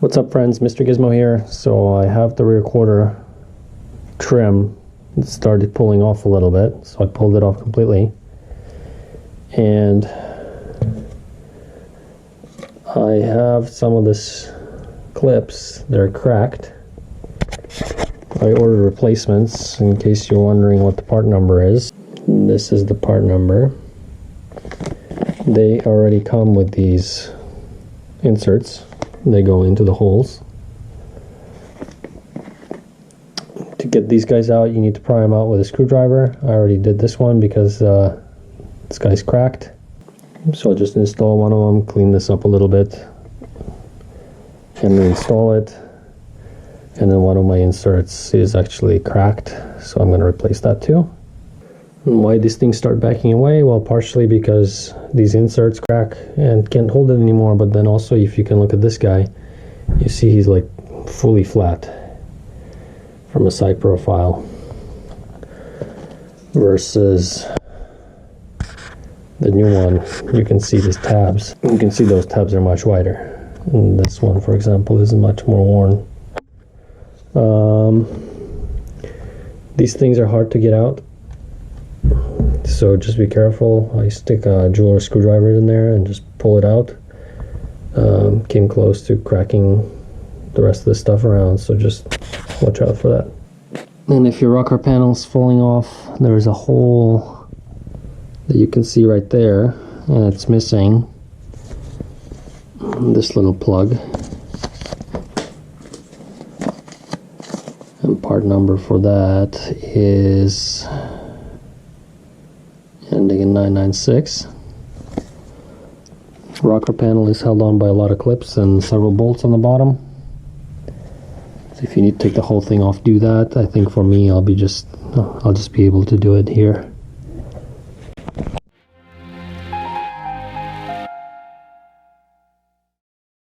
What's up, friends? Mr. Gizmo here. So I have the rear quarter trim. It started pulling off a little bit, so I pulled it off completely. And I have some of this clips that are cracked. I ordered replacements in case you're wondering what the part number is. This is the part number. They already come with these inserts. They go into the holes. To get these guys out, you need to pry them out with a screwdriver. I already did this one because this guy's cracked. So I'll just install one of them, clean this up a little bit, and reinstall it. And then one of my inserts is actually cracked, so I'm going to replace that too. And why these things start backing away? Well, partially because these inserts crack and can't hold it anymore, but then also if you can look at this guy, you see he's like fully flat from a side profile versus the new one. You can see these tabs. You can see those tabs are much wider. And this one, for example, is much more worn. These things are hard to get out, so just be careful. I stick a jeweler screwdriver in there and just pull it out. Came close to cracking the rest of the stuff around, so just watch out for that. And if your rocker panel's falling off, there's a hole that you can see right there, and it's missing this little plug. And part number for that is ending in 996. Rocker panel is held on by a lot of clips and several bolts on the bottom. So if you need to take the whole thing off, do that. I think for me, I'll just be able to do it here.